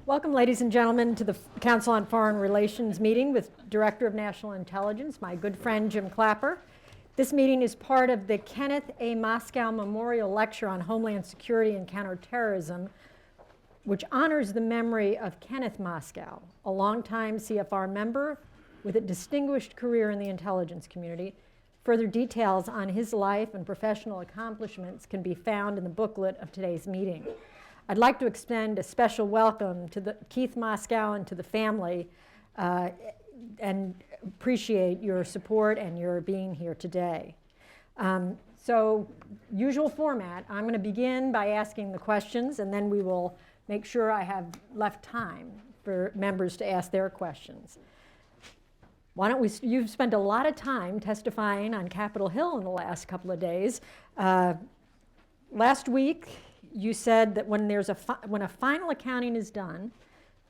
Welcome, ladies and gentlemen, to the Council on Foreign Relations meeting with Director of National Intelligence, my good friend Jim Clapper. This meeting is part of the Kenneth A. Moskow Memorial Lecture on Homeland Security and Counterterrorism, which honors the memory of Kenneth Moskow, a longtime CFR member with a distinguished career in the intelligence community. Further details on his life and professional accomplishments can be found in the booklet of today's meeting. I'd like to extend a special welcome to Keith Moskow and to the family and appreciate your support and your being here today. So, usual format, I'm going to begin by asking the questions, and then we will make sure I have left time for members to ask their questions. Why don't we, you've spent a lot of time testifying on Capitol Hill in the last couple of days. Last week, you said that when a final accounting is done,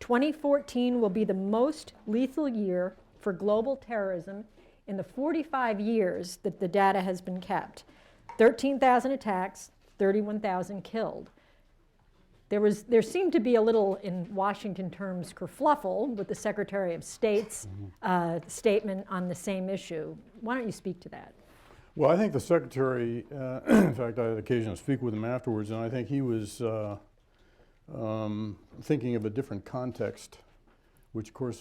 2014 will be the most lethal year for global terrorism in the 45 years that the data has been kept. 13,000 attacks, 31,000 killed. There seemed to be a little, in Washington terms, kerfluffle with the Secretary of State's statement on the same issue. Why don't you speak to that? Well, I think the Secretary, in fact, I had occasion to speak with him afterwards, and I think he was thinking of a different context, which, of course,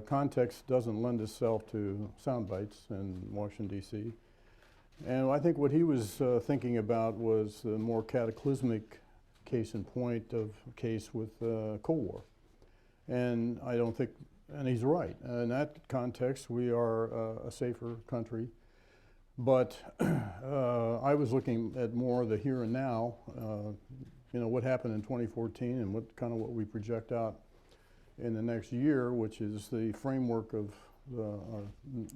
context doesn't lend itself to sound bites in Washington, D.C. And I think what he was thinking about was the more cataclysmic case in point of case with Cold War. And I don't think, and he's right. In that context, we are a safer country. But I was looking at more the here and now, what happened in 2014 and what we project out in the next year, which is the framework of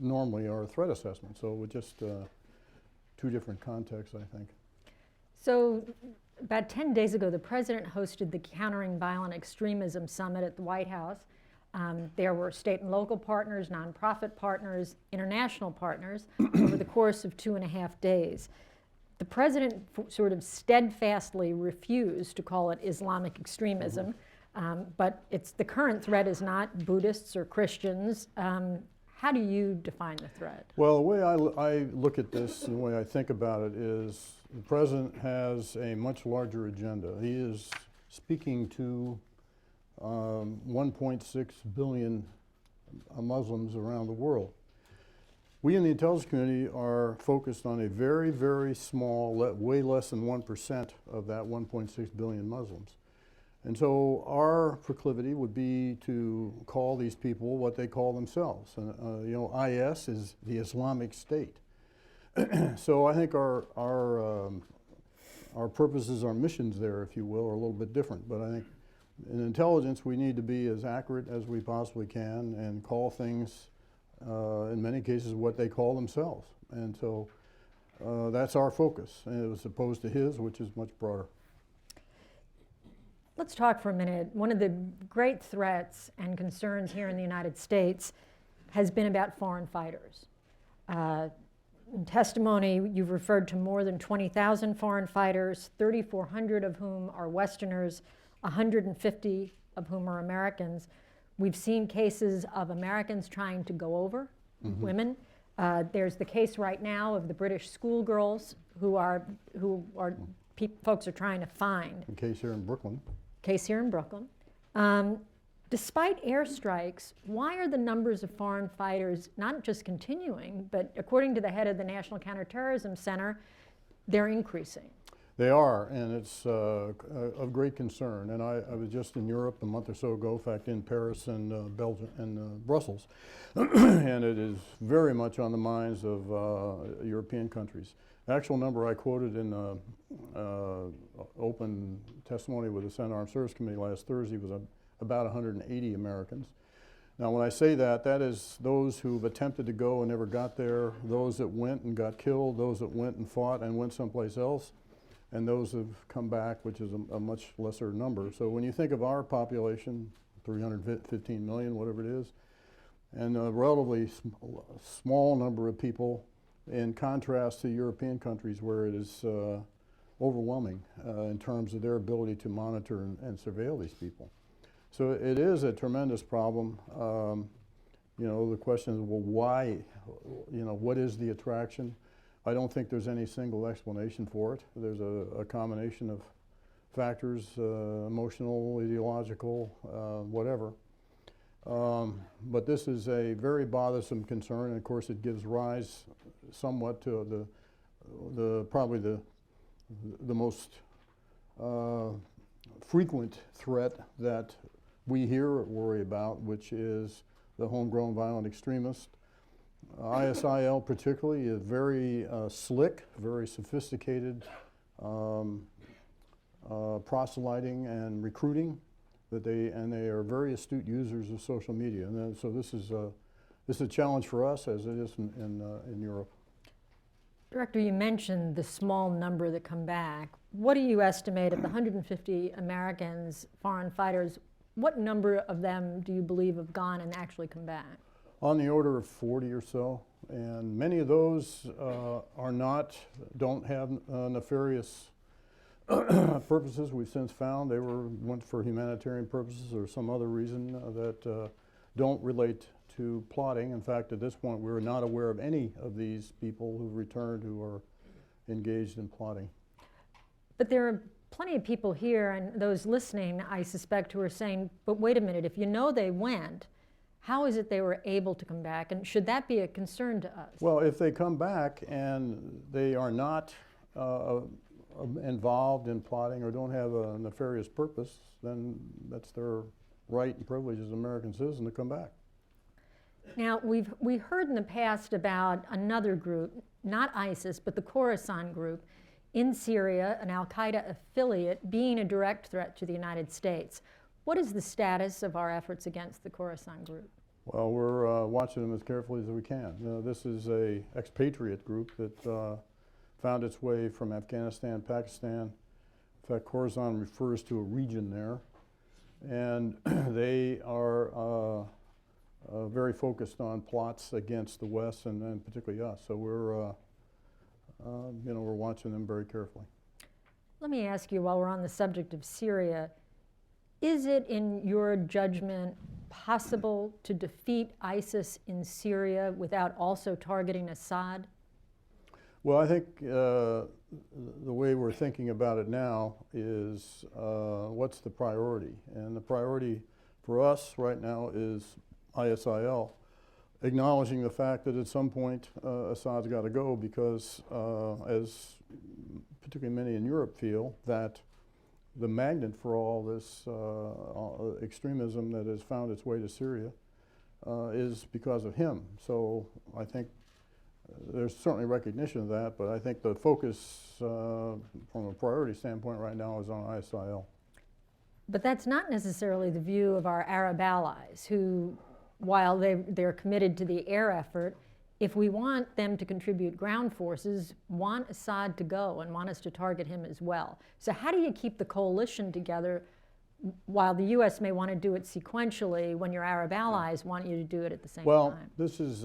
normally our threat assessment. So with just two different contexts, I think. So about 10 days ago, the president hosted the Countering Violent Extremism Summit at the White House. There were state and local partners, nonprofit partners, international partners over the course of 2.5 days. The president sort of steadfastly refused to call it Islamic extremism, but the current threat is not Buddhists or Christians. How do you define the threat? Well, the way I look at this and the way I think about it is the president has a much larger agenda. He is speaking to 1.6 billion Muslims around the world. We in the intelligence community are focused on a very, very small, way less than 1% of that 1.6 billion Muslims. And so our proclivity would be to call these people what they call themselves. IS is the Islamic State. So I think our purposes, our missions there, if you will, are a little bit different. But I think in intelligence, we need to be as accurate as we possibly can and call things, in many cases, what they call themselves. And so that's our focus, as opposed to his, which is much broader. Let's talk for a minute. One of the great threats and concerns here in the United States has been about foreign fighters. In testimony, you've referred to more than 20,000 foreign fighters, 3,400 of whom are Westerners, 150 of whom are Americans. We've seen cases of Americans trying to go over women. There's the case right now of the British schoolgirls folks are trying to find. A case here in Brooklyn. Despite airstrikes, why are the numbers of foreign fighters not just continuing, but according to the head of the National Counterterrorism Center, they're increasing? They are, and it's of great concern. And I was just in Europe a month or so ago, in fact, in Paris and Belgium and Brussels, and it is very much on the minds of European countries. The actual number I quoted in open testimony with the Senate Armed Services Committee last Thursday was about 180 Americans. Now, when I say that, that is those who've attempted to go and never got there, those that went and got killed, those that went and fought and went someplace else, and those who've come back, which is a much lesser number. So when you think of our population, 315 million, whatever it is, and a relatively small number of people in contrast to European countries where it is overwhelming in terms of their ability to monitor and surveil these people. So it is a tremendous problem. You know, the question is, well, why? You know, what is the attraction? I don't think there's any single explanation for it. There's a combination of factors, emotional, ideological, whatever. But this is a very bothersome concern, and of course it gives rise somewhat to probably the most frequent threat that we hear or worry about, which is the homegrown violent extremist. ISIL particularly is very slick, very sophisticated proselyting and recruiting, they are very astute users of social media, and then, so this is a challenge for us as it is in Europe. Director, you mentioned the small number that come back. What do you estimate of the 150 Americans, foreign fighters, what number of them do you believe have gone and actually come back? On the order of 40 or so, and many of those don't have nefarious purposes. We've since found they went for humanitarian purposes or some other reason that don't relate to plotting. In fact, at this point, we're not aware of any of these people who've returned who are engaged in plotting. But there are plenty of people here, and those listening, I suspect, who are saying, but wait a minute, if you know they went, how is it they were able to come back? And should that be a concern to us? Well, if they come back and they are not involved in plotting or don't have a nefarious purpose, then that's their right and privilege as an American citizen to come back. Now, we heard in the past about another group, not ISIS, but the Khorasan group in Syria, an al-Qaeda affiliate, being a direct threat to the United States. What is the status of our efforts against the Khorasan group? Well, we're watching them as carefully as we can. You know, this is a expatriate group that found its way from Afghanistan, Pakistan. In fact, Khorasan refers to a region there. And they are very focused on plots against the West and particularly us. So we're watching them very carefully. Let me ask you, while we're on the subject of Syria, is it, in your judgment, possible to defeat ISIS in Syria without also targeting Assad? Well, I think the way we're thinking about it now is what's the priority? And the priority for us right now is ISIL, acknowledging the fact that at some point Assad's got to go because, as particularly many in Europe feel, that the magnet for all this extremism that has found its way to Syria is because of him. So I think there's certainly recognition of that, but I think the focus from a priority standpoint right now is on ISIL. But that's not necessarily the view of our Arab allies, who, while they're committed to the air effort, if we want them to contribute ground forces, want Assad to go and want us to target him as well. So how do you keep the coalition together while the U.S. may want to do it sequentially when your Arab allies want you to do it at the same time? Well, this is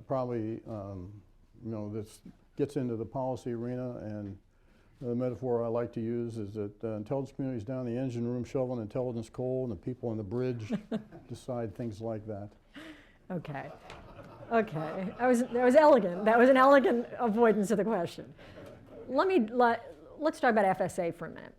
probably, this gets into the policy arena, and the metaphor I like to use is that the intelligence community is down in the engine room shoveling intelligence coal, and the people on the bridge decide things like that. Okay. Okay. That was elegant. That was an elegant avoidance of the question. Let's talk about FSA for a minute.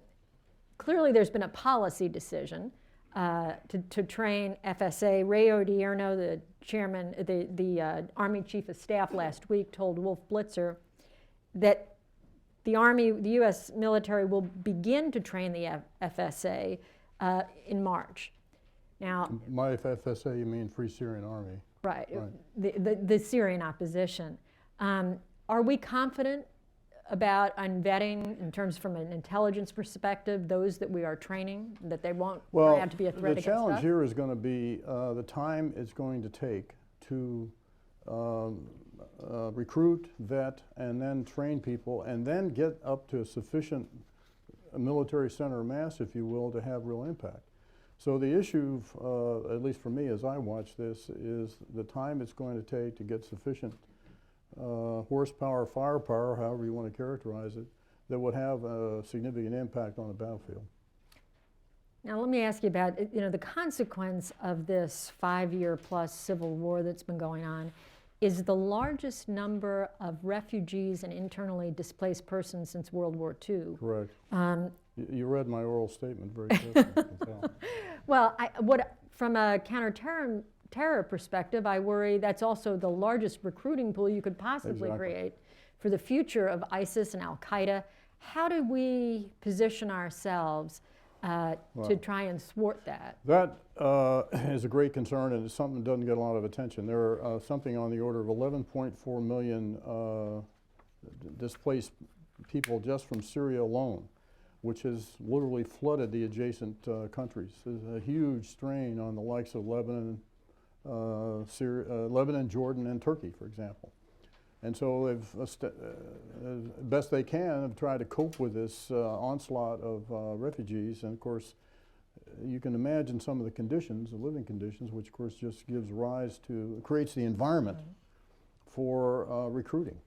Clearly, there's been a policy decision to train FSA. Ray Odierno, the chairman, the Army Chief of Staff last week, told Wolf Blitzer that the U.S. military will begin to train the FSA in March. Now, by FSA, you mean Free Syrian Army? Right. The Syrian opposition. Are we confident about vetting, in terms from an intelligence perspective, those that we are training, that they won't have to be a threat against us? The challenge here is going to be the time it's going to take to recruit, vet, and then train people, and then get up to a sufficient military center of mass, if you will, to have real impact. So the issue, at least for me as I watch this, is the time it's going to take to get sufficient horsepower, firepower, however you want to characterize it, that would have a significant impact on the battlefield. Now, let me ask you about, the consequence of this 5-year plus civil war that's been going on is the largest number of refugees and internally displaced persons since World War II. Correct. You read my oral statement very carefully. I can tell. Well, from a counterterror perspective, I worry that's also the largest recruiting pool you could possibly Exactly. create for the future of ISIS and Al-Qaeda. How do we position ourselves to try and thwart that? That is a great concern, and it's something that doesn't get a lot of attention. There are something on the order of 11.4 million displaced people just from Syria alone, which has literally flooded the adjacent countries. There's a huge strain on the likes of Lebanon, Lebanon, Jordan, and Turkey, for example. And so they've, as best they can, have tried to cope with this onslaught of refugees. And of course, you can imagine some of the conditions, the living conditions, which of course just gives rise to, creates the environment for recruiting.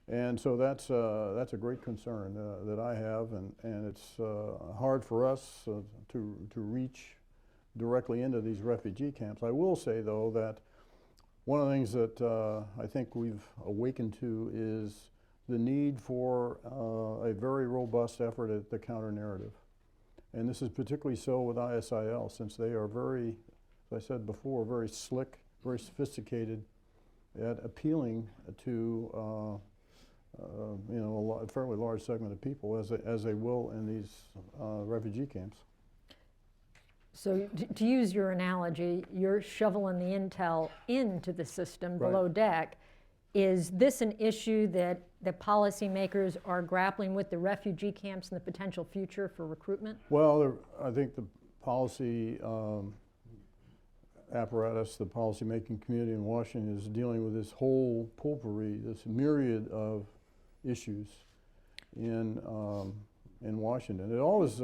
And so that's a great concern that I have, and it's hard for us to reach directly into these refugee camps. I will say, though, that one of the things that I think we've awakened to is the need for a very robust effort at the counter-narrative. And this is particularly so with ISIL, since they are very, as I said before, very slick, very sophisticated at appealing to a fairly large segment of people, as they will in these refugee camps. So to use your analogy, you're shoveling the intel into the system Right. below deck. Is this an issue that the policymakers are grappling with, the refugee camps and the potential future for recruitment? Well, I think the policy apparatus, the policymaking community in Washington is dealing with this whole potpourri, this myriad of issues in Washington. It always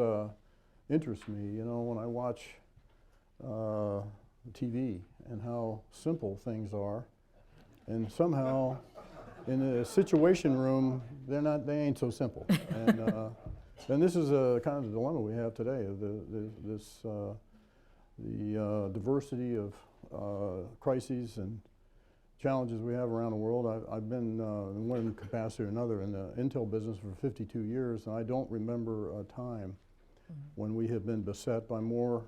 interests me, when I watch TV and how simple things are, and somehow in the Situation Room they ain't so simple. And this is a kind of the dilemma we have today. The diversity of crises and challenges we have around the world. I've been in one capacity or another in the intel business for 52 years, and I don't remember a time when we have been beset by more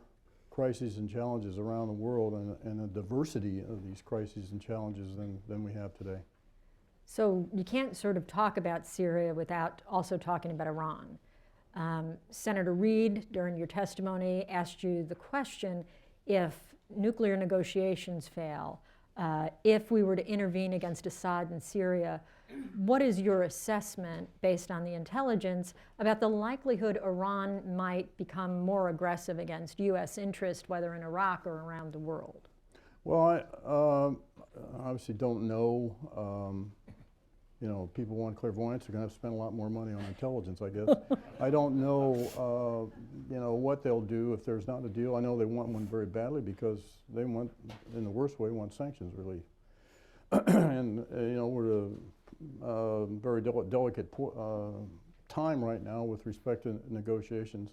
crises and challenges around the world, and a diversity of these crises and challenges than we have today. So you can't sort of talk about Syria without also talking about Iran. Senator Reid, during your testimony, asked you the question, if nuclear negotiations fail, if we were to intervene against Assad in Syria, what is your assessment, based on the intelligence, about the likelihood Iran might become more aggressive against U.S. interest, whether in Iraq or around the world? Well, I obviously don't know. People want clairvoyance, they're going to have to spend a lot more money on intelligence, I guess. I don't know, what they'll do if there's not a deal. I know they want one very badly because they want, in the worst way, want sanctions relief. And, we're a very delicate time right now with respect to negotiations.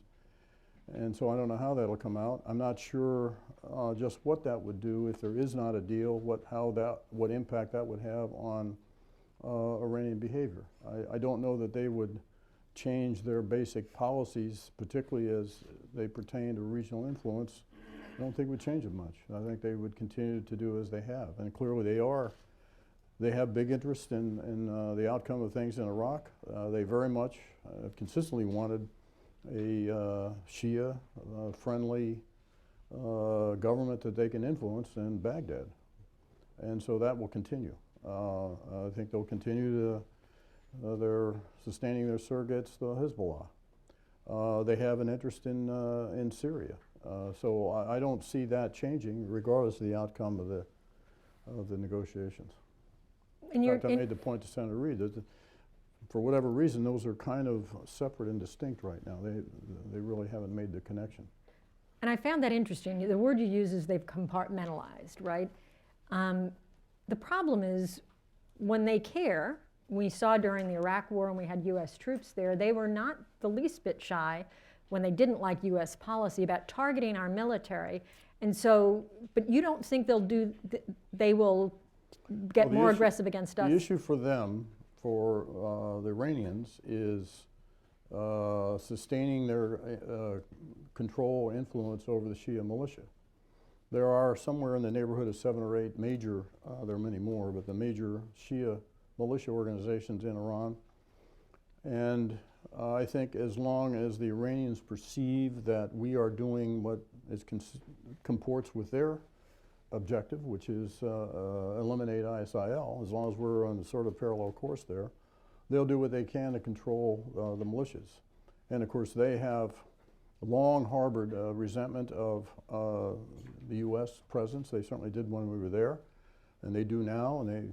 And so I don't know how that'll come out. I'm not sure just what that would do if there is not a deal, what impact that would have on Iranian behavior. I don't know that they would change their basic policies, particularly as they pertain to regional influence. I don't think it would change it much. I think they would continue to do as they have. And clearly they have big interest in the outcome of things in Iraq. They very much have consistently wanted a Shia-friendly government that they can influence in Baghdad. And so that will continue. I think they'll continue they're sustaining their surrogates, the Hezbollah. They have an interest in Syria. So I don't see that changing regardless of the outcome of the negotiations. In fact, I made the point to Senator Reid that for whatever reason, those are kind of separate and distinct right now. They really haven't made the connection. And I found that interesting. The word you use is they've compartmentalized, right? The problem is when they care, we saw during the Iraq War when we had U.S. troops there, they were not the least bit shy when they didn't like U.S. policy about targeting our military. And so, but you don't think they will get Well, the more issue- aggressive against us? The issue for them, for the Iranians, is sustaining their control, influence over the Shia militia. There are somewhere in the neighborhood of 7 or 8 major, there are many more, but the major Shia militia organizations in Iran. And I think as long as the Iranians perceive that we are doing what is comports with their objective, which is eliminate ISIL, as long as we're on a sort of parallel course there, they'll do what they can to control the militias. And of course, they have long harbored resentment of the U.S. presence. They certainly did when we were there, and they do now. And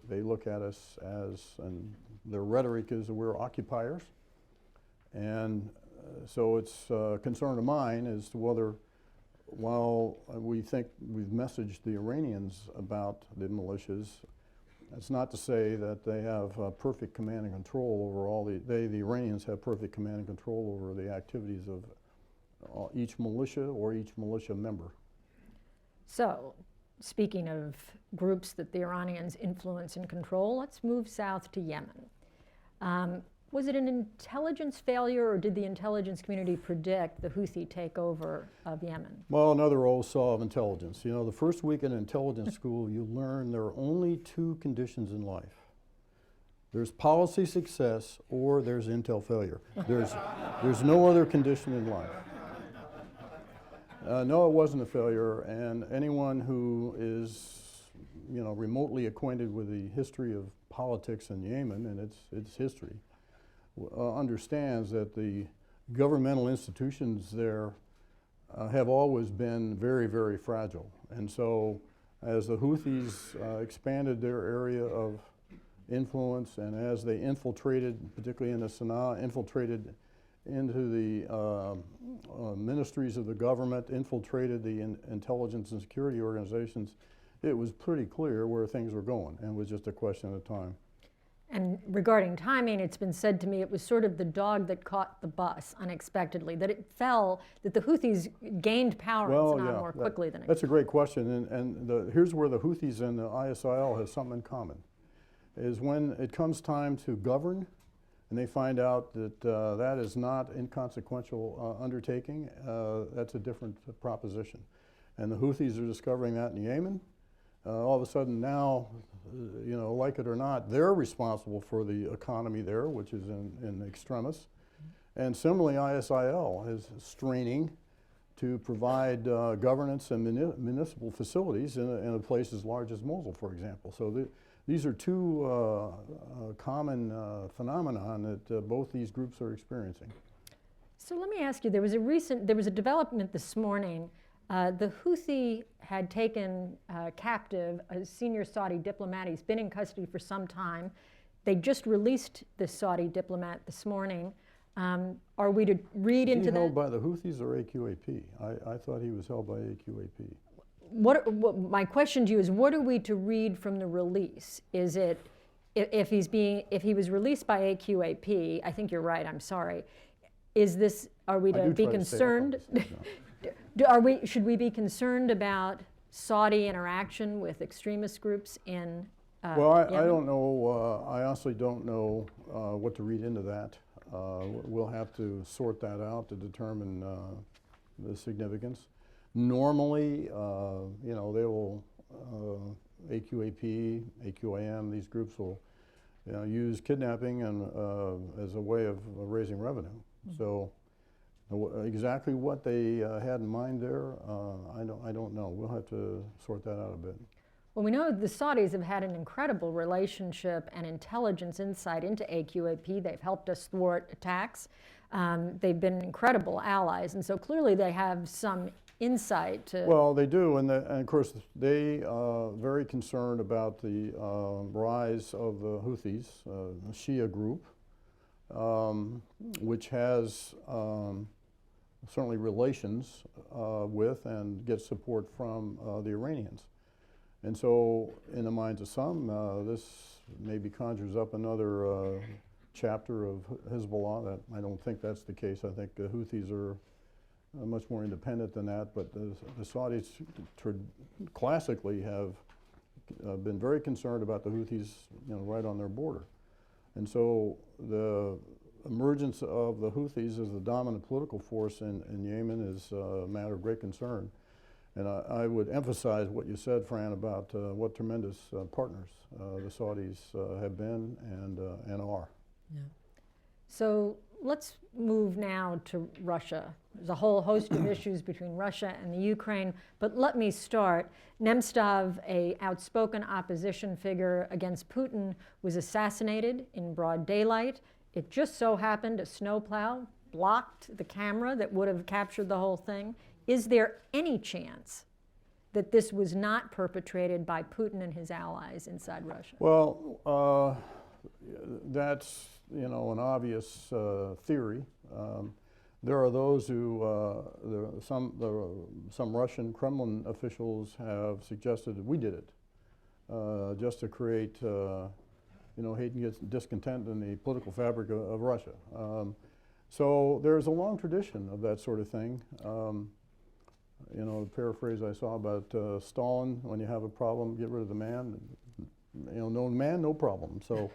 they look at us as, and their rhetoric is that we're occupiers. And so it's a concern of mine as to whether, while we think we've messaged the Iranians about the militias, that's not to say that they have perfect command and control over all the Iranians have perfect command and control over the activities of each militia or each militia member. So, speaking of groups that the Iranians influence and control, let's move south to Yemen. Was it an intelligence failure, or did the intelligence community predict the Houthi takeover of Yemen? Well, another old saw of intelligence. You know, the first week in intelligence school, you learn there are only 2 conditions in life. There's policy success or there's intel failure. There's no other condition in life. No, it wasn't a failure, and anyone who is, remotely acquainted with the history of politics in Yemen and its history understands that the governmental institutions there have always been very, very fragile. And so as the Houthis expanded their area of influence, and as they infiltrated, particularly into Sana'a, infiltrated into the ministries of the government, infiltrated the intelligence and security organizations, it was pretty clear where things were going, and it was just a question of time. And regarding timing, it's been said to me it was sort of the dog that caught the bus unexpectedly, that it fell, that the Houthis gained power in Sana'a more quickly than that's a great question, and here's where the Houthis and the ISIL have something in common, is when it comes time to govern, and they find out that that is not inconsequential undertaking, that's a different proposition. And the Houthis are discovering that in Yemen. All of a sudden now, like it or not, they're responsible for the economy there, which is in extremis. And similarly, ISIL is straining to provide governance and municipal facilities in a place as large as Mosul, for example. So these are 2 common phenomenon that both these groups are experiencing. So let me ask you, there was a development this morning. The Houthi had taken captive a senior Saudi diplomat. He's been in custody for some time. They just released this Saudi diplomat this morning. Are we to read into that? Is he held by the Houthis or AQAP? I thought he was held by AQAP. What my question to you is, what are we to read from the release? Is it, if he was released by AQAP, I think you're right, I'm sorry. Are we to be concerned? Should we be concerned about Saudi interaction with extremist groups in Well, I Yemen? don't know. I honestly don't know what to read into that. We'll have to sort that out to determine the significance. Normally, they will, AQAP, AQIM, these groups will use kidnapping as a way of raising revenue. So exactly what they had in mind there, I don't know. We'll have to sort that out a bit. Well, we know the Saudis have had an incredible relationship and intelligence insight into AQAP. They've helped us thwart attacks. They've been incredible allies, and so clearly they have some insight to... Well, they do, and of course they are very concerned about the rise of the Houthis, the Shia group, which has certainly relations with and gets support from the Iranians. And so in the minds of some, this maybe conjures up another chapter of Hezbollah. That I don't think that's the case. I think the Houthis are much more independent than that. But the Saudis classically have been very concerned about the Houthis, right on their border. And so the emergence of the Houthis as the dominant political force in Yemen is a matter of great concern. And I would emphasize what you said, Fran, about what tremendous partners the Saudis have been and are. Yeah. So let's move now to Russia. There's a whole host of issues between Russia and the Ukraine, but let me start. Nemtsov, an outspoken opposition figure against Putin, was assassinated in broad daylight. It just so happened a snowplow blocked the camera that would have captured the whole thing. Is there any chance that this was not perpetrated by Putin and his allies inside Russia? Well, that's an obvious theory. There are those who, some Russian Kremlin officials have suggested that we did it, just to create, hate and discontent in the political fabric of Russia. So there's a long tradition of that sort of thing. The paraphrase I saw about Stalin: when you have a problem, get rid of the man. No man, no problem. So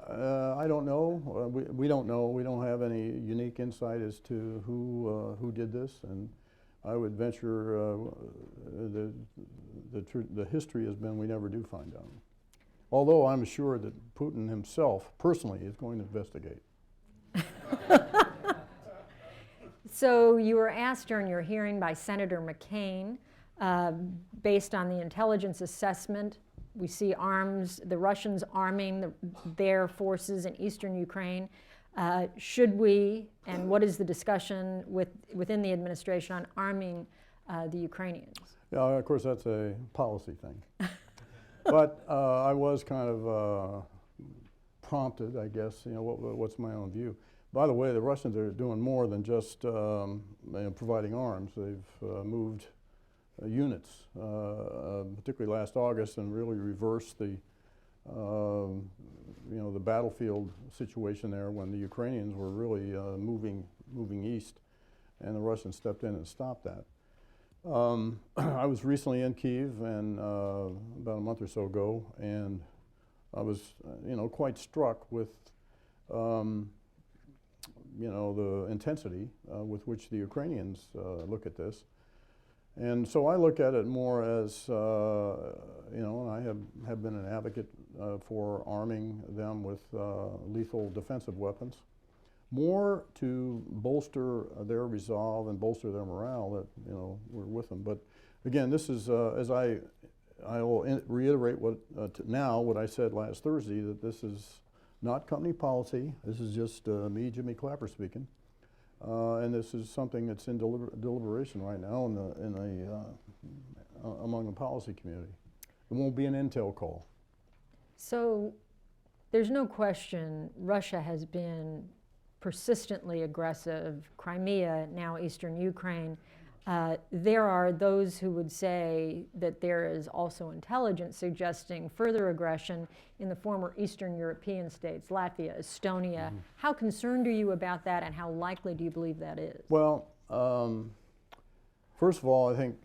I don't know. We don't know. We don't have any unique insight as to who did this, and I would venture the history has been we never do find out. Although I'm sure that Putin himself personally is going to investigate. So you were asked during your hearing by Senator McCain, based on the intelligence assessment, we see the Russians arming their forces in eastern Ukraine. Should we, and what is the discussion within the administration on arming the Ukrainians? Yeah, of course, that's a policy thing. But I was kind of prompted, I guess, what's my own view. By the way, the Russians are doing more than just providing arms. They've moved units, particularly last August, and really reversed the battlefield situation there when the Ukrainians were really moving east, and the Russians stepped in and stopped that. I was recently in Kyiv and about a month or so ago, and I was quite struck with the intensity with which the Ukrainians look at this. And so I look at it more as, and I have been an advocate for arming them with lethal defensive weapons, more to bolster their resolve and bolster their morale that, we're with them. But again, this is, as I will reiterate what I said last Thursday, that this is not company policy. This is just me, Jimmy Clapper, speaking. And this is something that's in deliberation right now among the policy community. It won't be an intel call. So there's no question Russia has been persistently aggressive. Crimea, now eastern Ukraine. There are those who would say that there is also intelligence suggesting further aggression in the former Eastern European states, Latvia, Estonia. Mm-hmm. How concerned are you about that, and how likely do you believe that is? Well, first of all, I think,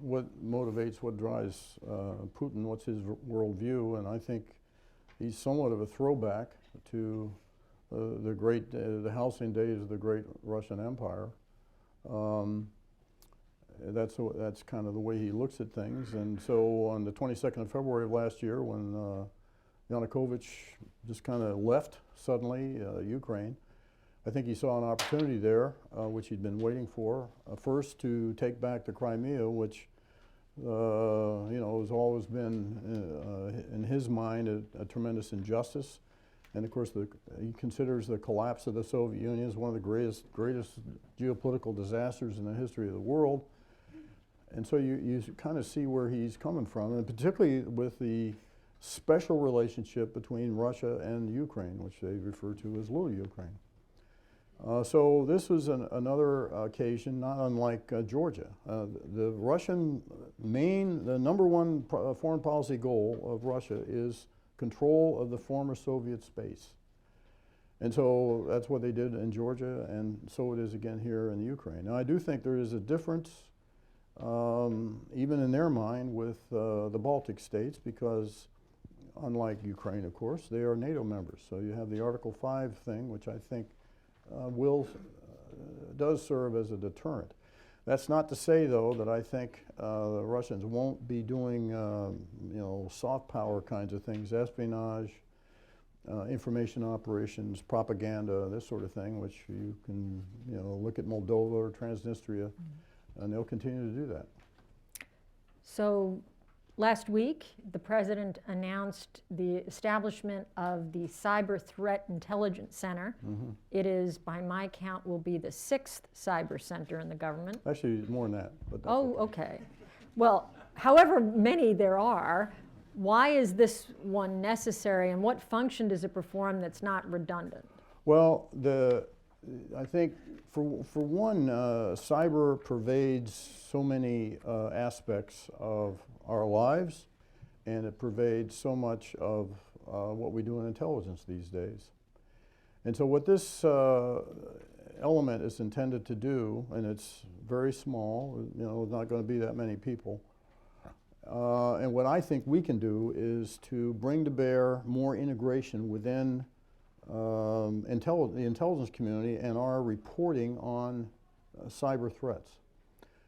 what motivates, what drives Putin, what's his worldview, and I think he's somewhat of a throwback to the halcyon days of the great Russian Empire. That's kind of the way he looks at things. And so on the 22nd of February of last year, when Yanukovych just kind of left suddenly Ukraine, I think he saw an opportunity there, which he'd been waiting for. First, to take back the Crimea, which has always been, in his mind, a tremendous injustice. And of course, he considers the collapse of the Soviet Union as one of the greatest geopolitical disasters in the history of the world. And so you kind of see where he's coming from, and particularly with the special relationship between Russia and Ukraine, which they refer to as Little Ukraine. So this was another occasion, not unlike Georgia. The Russian the number one foreign policy goal of Russia is control of the former Soviet space. And so that's what they did in Georgia, and so it is again here in the Ukraine. Now I do think there is a difference, even in their mind, with the Baltic states, because unlike Ukraine, of course, they are NATO members. So you have the Article 5 thing, which I think does serve as a deterrent. That's not to say, though, that I think the Russians won't be doing, soft power kinds of things, espionage, information operations, propaganda, this sort of thing, which you can, look at Moldova or Transnistria, and they'll continue to do that. So last week, the president announced the establishment of the Cyber Threat Intelligence Center. It is, by my count, will be the 6th cyber center in the government. Actually, more than that. But that's okay. Well, however many there are, why is this one necessary, and what function does it perform that's not redundant? Well, I think for one, cyber pervades so many aspects of our lives, and it pervades so much of what we do in intelligence these days. And so what this element is intended to do, and it's very small, there's not going to be that many people, and what I think we can do is to bring to bear more integration within the intelligence community and our reporting on cyber threats.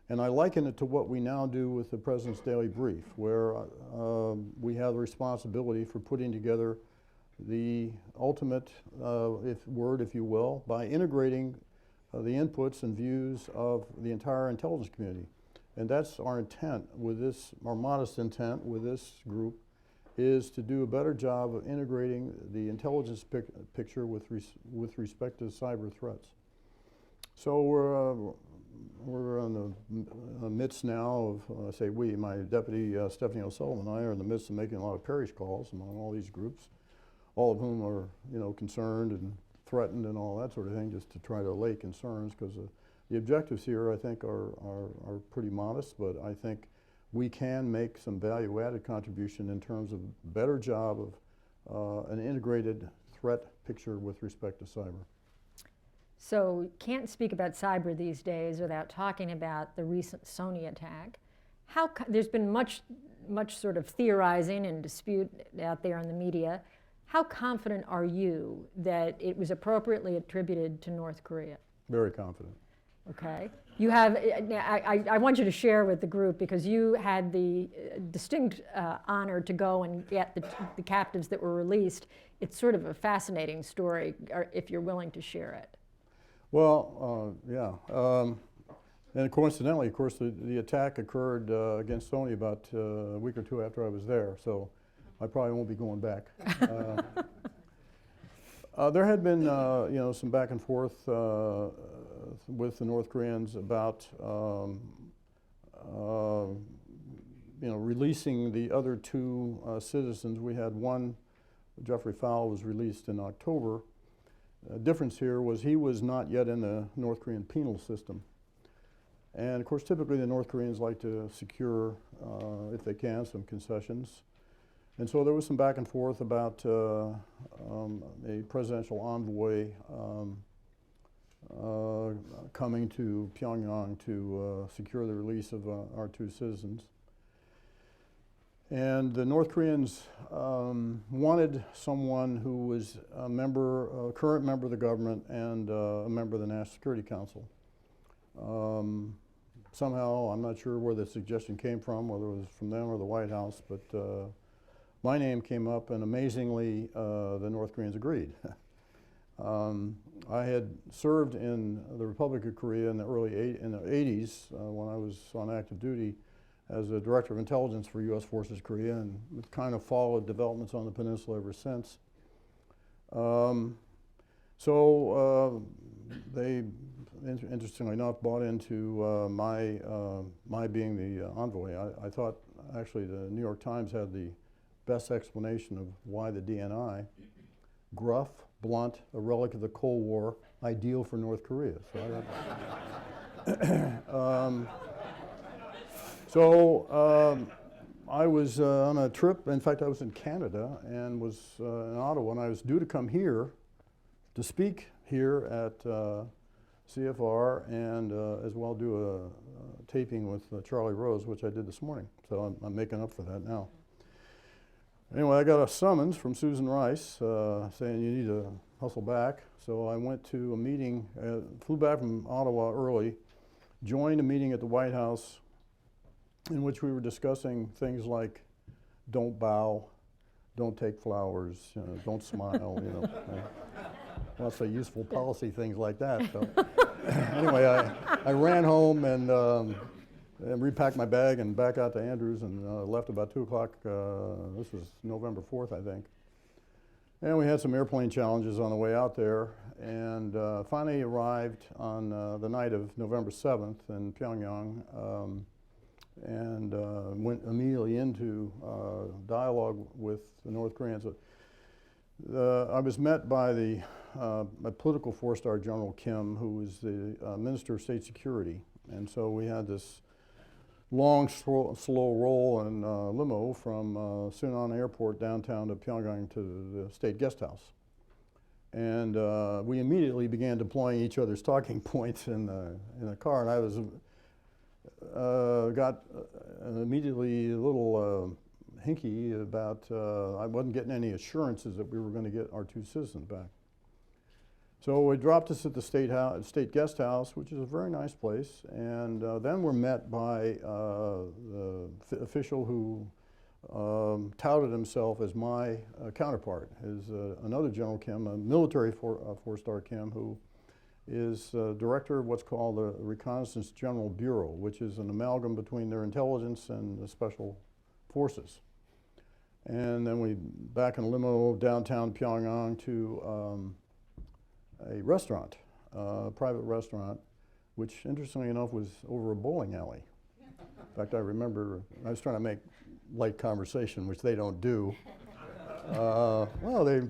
And I liken it to what we now do with the President's Daily Brief, where we have the responsibility for putting together the ultimate word, if you will, by integrating the inputs and views of the entire intelligence community. And that's our intent with this, our modest intent with this group, is to do a better job of integrating the intelligence picture with respect to cyber threats. So we're in the midst now of, I say we, my deputy Stephanie O'Sullivan and I are in the midst of making a lot of parish calls among all these groups, all of whom are concerned and threatened and all that sort of thing, just to try to allay concerns, because the objectives here, I think, are pretty modest, but I think we can make some value-added contribution in terms of better job of an integrated threat picture with respect to cyber. So can't speak about cyber these days without talking about the recent Sony attack. There's been much sort of theorizing and dispute out there in the media. How confident are you that it was appropriately attributed to North Korea? Very confident. Okay. You have, I want you to share with the group, because you had the distinct honor to go and get the captives that were released. It's sort of a fascinating story, if you're willing to share it. Well, yeah. And coincidentally, of course, the attack occurred against Sony about a week or two after I was there, so I probably won't be going back. There had been, some back and forth with the North Koreans about, releasing the other two citizens. We had one, Jeffrey Fowle, was released in October. The difference here was he was not yet in the North Korean penal system. And of course, typically the North Koreans like to secure, if they can, some concessions. And so there was some back and forth about a presidential envoy coming to Pyongyang to secure the release of our two citizens. And the North Koreans wanted someone who was a current member of the government and a member of the National Security Council. Somehow, I'm not sure where the suggestion came from, whether it was from them or the White House, but my name came up, and amazingly, the North Koreans agreed. I had served in the Republic of Korea in the in the 80s when I was on active duty as a director of intelligence for U.S. Forces Korea, and kind of followed developments on the peninsula ever since. They, interestingly enough, bought into my being the envoy. I thought actually the New York Times had the best explanation of why the DNI, gruff, blunt, a relic of the Cold War, ideal for North Korea. So I was on a trip. In fact, I was in Canada and was in Ottawa, and I was due to come here to speak here at CFR and as well do a taping with Charlie Rose, which I did this morning. So I'm making up for that now. Anyway, I got a summons from Susan Rice saying you need to hustle back. So I went to a meeting, flew back from Ottawa early, joined a meeting at the White House in which we were discussing things like don't bow, don't take flowers, don't smile, lots of useful policy things like that. So anyway, I ran home and repacked my bag and back out to Andrews and left about 2 o'clock. This was November 4th, I think. And we had some airplane challenges on the way out there, and finally arrived on the night of November 7th in Pyongyang, and went immediately into dialogue with the North Koreans. I was met by my political four-star General Kim, who was the Minister of State Security, and so we had this long, slow roll in limo from Sunan Airport downtown to Pyongyang to the State Guest House. And we immediately began deploying each other's talking points in the car, and I was got immediately a little hinky about I wasn't getting any assurances that we were going to get our 2 citizens back. So it dropped us at the State Guest House, which is a very nice place, and then we're met by the official who touted himself as my counterpart, is another General Kim, a military four-star Kim, who is director of what's called the Reconnaissance General Bureau, which is an amalgam between their intelligence and the special forces. And then we back in a limo downtown Pyongyang to a restaurant, a private restaurant, which interestingly enough was over a bowling alley. In fact, I remember I was trying to make light conversation, which they don't do. Well,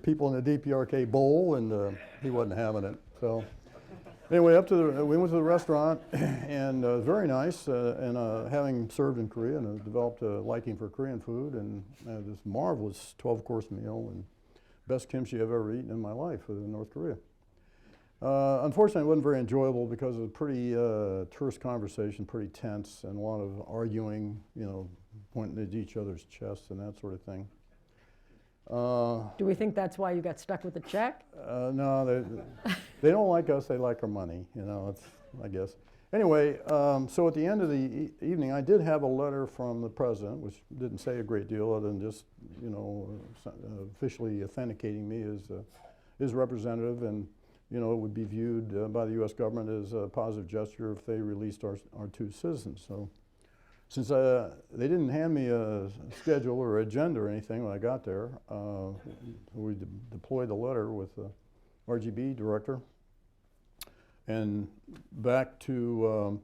people in the DPRK bowl, and he wasn't having it. So anyway, we went to the restaurant, and very nice. And having served in Korea, and developed a liking for Korean food, and this marvelous 12-course meal, and best kimchi I've ever eaten in my life in North Korea. Unfortunately, it wasn't very enjoyable because it was a pretty terse conversation, pretty tense, and a lot of arguing, pointing at each other's chests and that sort of thing. Do we think that's why you got stuck with the check? No, they don't like us, they like our money, it's, I guess. Anyway, so at the end of the evening, I did have a letter from the president, which didn't say a great deal other than just, officially authenticating me as his representative, and it would be viewed by the U.S. government as a positive gesture if they released our 2 citizens. So since they didn't hand me a schedule or agenda or anything when I got there, we deployed the letter with the RGB director and back to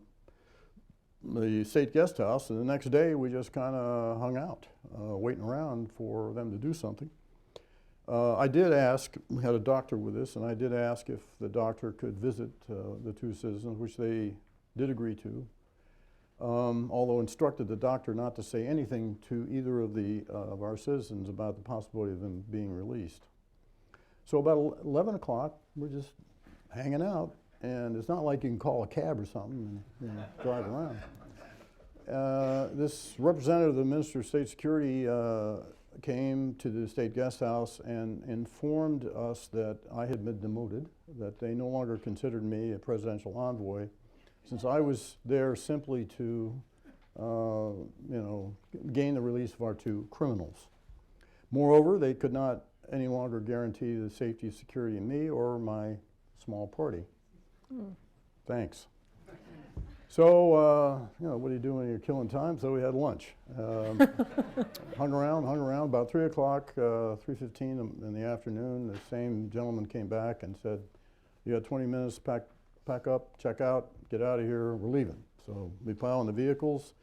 the State Guest House. And the next day we just kind of hung out, waiting around for them to do something. I did ask, we had a doctor with us, and I did ask if the doctor could visit the 2 citizens, which they did agree to, although instructed the doctor not to say anything to either of our citizens about the possibility of them being released. So about 11 o'clock, we're just hanging out, and it's not like you can call a cab or something and drive around. This representative of the Minister of State Security came to the State Guest House and informed us that I had been demoted, that they no longer considered me a presidential envoy, since I was there simply to, gain the release of our 2 criminals. Moreover, they could not any longer guarantee the safety and security of me or my small party. Thanks. So, what do you do when you're killing time? So we had lunch. Hung around. About 3 o'clock, 3:15 in the afternoon, the same gentleman came back and said, you got 20 minutes, pack up, check out, get out of here, we're leaving. So we piled in the vehicles,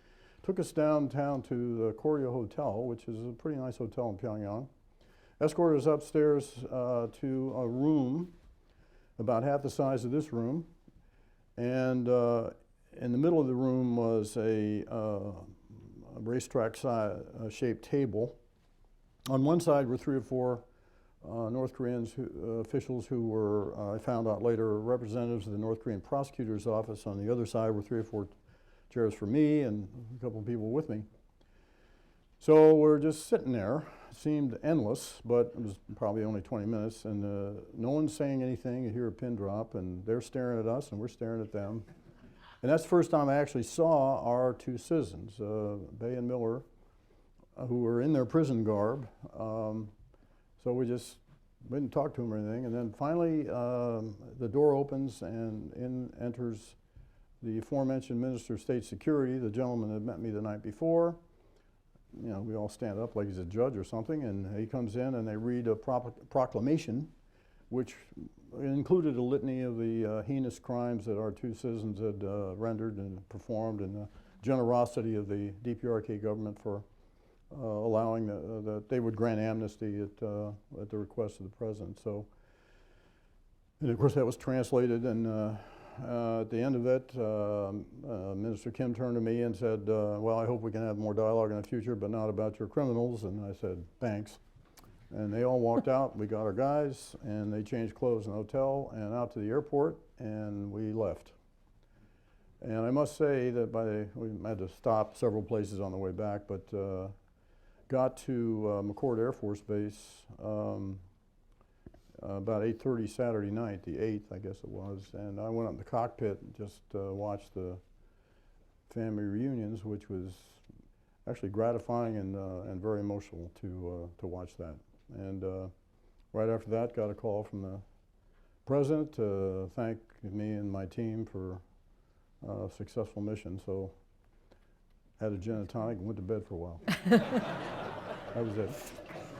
took us downtown to the Koryo Hotel, which is a pretty nice hotel in Pyongyang. Escorted us upstairs to a room about half the size of this room, and in the middle of the room was a racetrack-shaped table. On one side were 3 or 4 North Korean officials who were, I found out later, representatives of the North Korean prosecutor's office. On the other side were 3 or 4 chairs for me and a couple of people with me. So we're just sitting there. It seemed endless, but it was probably only 20 minutes, and no one's saying anything. You hear a pin drop, and they're staring at us, and we're staring at them. And that's the first time I actually saw our 2 citizens, Bay and Miller, who were in their prison garb. So we didn't talk to them or anything. And then finally, the door opens, and in enters the aforementioned Minister of State Security, the gentleman that met me the night before. You know, we all stand up like he's a judge or something, and he comes in and they read a proclamation, which included a litany of the heinous crimes that our 2 citizens had rendered and performed, and the generosity of the DPRK government for allowing that they would grant amnesty at the request of the president. So, and of course that was translated, and at the end of it, Minister Kim turned to me and said, well, I hope we can have more dialogue in the future, but not about your criminals. And I said, thanks. And they all walked out. We got our guys, and they changed clothes in the hotel and out to the airport, and we left. And I must say that we had to stop several places on the way back, but got to McChord Air Force Base about 8:30 Saturday night, the 8th, I guess it was, and I went up in the cockpit and just watched the family reunions, which was actually gratifying and very emotional to watch that. And right after that, got a call from the president to thank me and my team for a successful mission. So had a gin and tonic and went to bed for a while. That was it.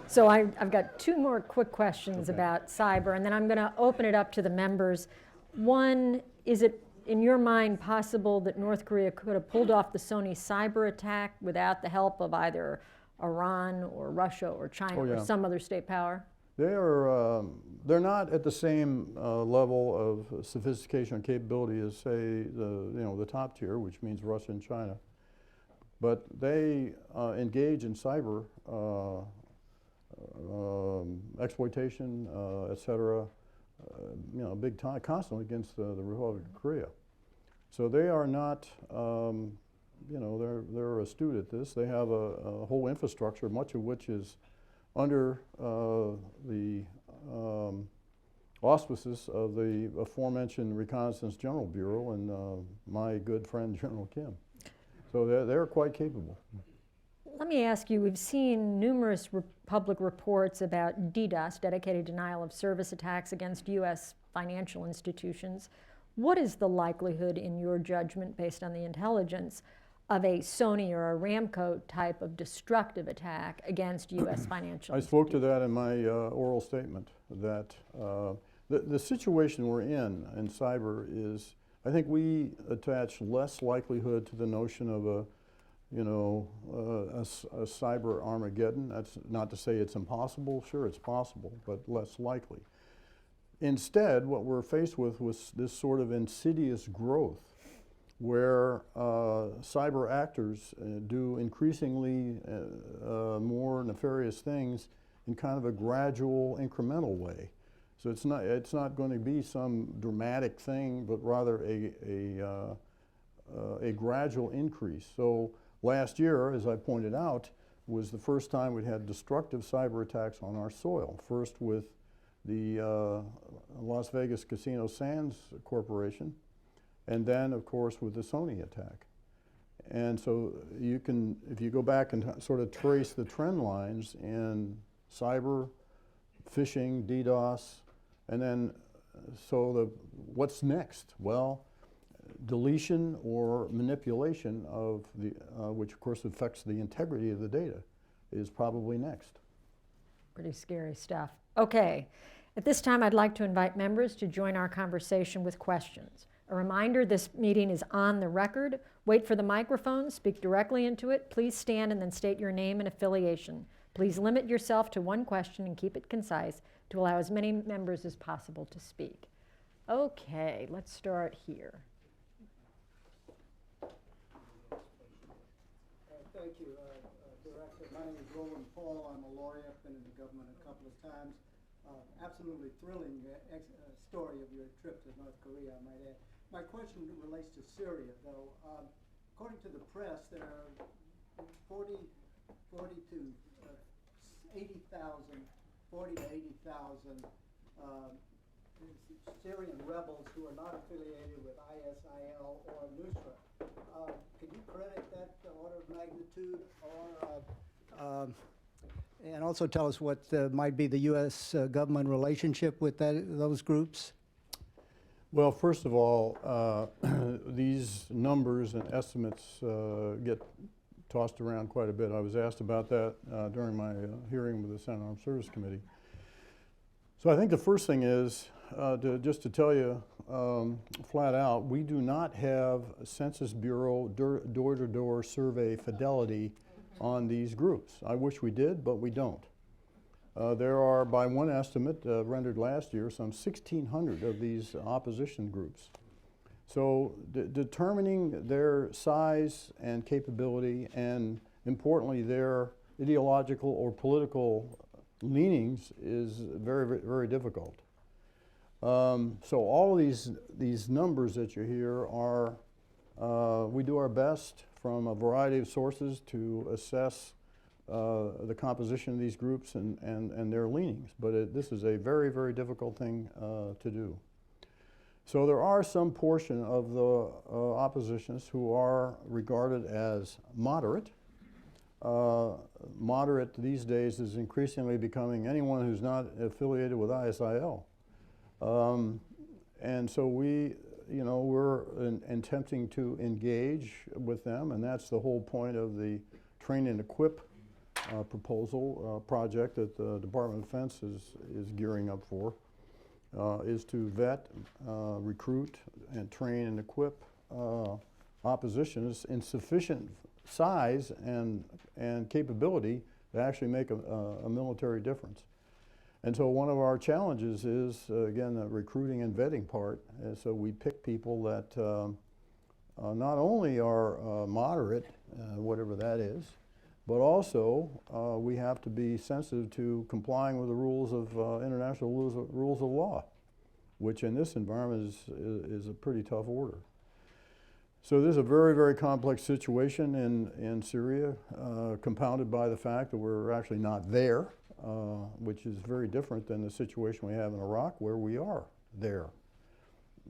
So I've got 2 more quick questions Okay. about cyber, and then I'm going to open it up to the members. One, is it, in your mind, possible that North Korea could have pulled off the Sony cyber attack without the help of either Iran or Russia or China or some other state power? They're not at the same level of sophistication and capability as, say, the top tier, which means Russia and China. But they engage in cyber exploitation, et cetera, big time, constantly against the Republic of Korea. So they are not, they're astute at this. They have a whole infrastructure, much of which is under the auspices of the aforementioned Reconnaissance General Bureau and my good friend General Kim. So they're quite capable. Let me ask you, we've seen numerous public reports about DDoS, dedicated denial of service attacks against U.S. financial institutions. What is the likelihood, in your judgment, based on the intelligence, of a Sony or a Ramco type of destructive attack against U.S. financial I spoke to that in my oral statement, that the situation we're in cyber is, I think we attach less likelihood to the notion of a cyber Armageddon. That's not to say it's impossible. Sure, it's possible, but less likely. Instead, what we're faced with was this sort of insidious growth where cyber actors do increasingly more nefarious things in kind of a gradual, incremental way. So it's not going to be some dramatic thing, but rather a gradual increase. So last year, as I pointed out, was the first time we'd had destructive cyber attacks on our soil. First with the Las Vegas Casino Sands Corporation, and then, of course, with the Sony attack. And so you can, if you go back and sort of trace the trend lines in cyber, phishing, DDoS, and then what's next? Well, deletion or manipulation of the, which of course affects the integrity of the data, is probably next. Pretty scary stuff. Okay, at this time I'd like to invite members to join our conversation with questions. A reminder, this meeting is on the record. Wait for the microphone, speak directly into it. Please stand and then state your name and affiliation. Please limit yourself to 1 question and keep it concise to allow as many members as possible to speak. Okay, let's start here. Thank you, Director. My name is Roland Paul. I'm a lawyer. I've been in the government a couple of times. Absolutely thrilling story of your trip to North Korea, I might add. My question relates to Syria, though. According to the press, there are 40 to 80,000 Syrian rebels who are not affiliated with ISIL or Nusra. Could you credit that order of magnitude, or and also tell us what might be the U.S. Government relationship with those groups? Well, first of all, these numbers and estimates get tossed around quite a bit. I was asked about that during my hearing with the Senate Armed Services Committee. So I think the first thing is just to tell you flat out, we do not have a Census Bureau door-to-door survey fidelity on these groups. I wish we did, but we don't. There are, by one estimate rendered last year, some 1,600 of these opposition groups. So determining their size and capability, and importantly their ideological or political leanings, is very, very, very difficult. So all of these numbers that you hear are, we do our best from a variety of sources to assess the composition of these groups and their leanings, but this is a very, very difficult thing to do. So there are some portion of the oppositionists who are regarded as moderate. Moderate these days is increasingly becoming anyone who's not affiliated with ISIL. And so we're attempting to engage with them, and that's the whole point of the train and equip proposal project that the Department of Defense is gearing up for, is to vet, recruit, and train and equip oppositionists in sufficient size and capability to actually make a military difference. And so one of our challenges is, again, the recruiting and vetting part. And so we pick people that not only are moderate, whatever that is, but also we have to be sensitive to complying with the rules of international rules of law, which in this environment is a pretty tough order. So this is a very, very complex situation in Syria, compounded by the fact that we're actually not there, which is very different than the situation we have in Iraq, where we are there.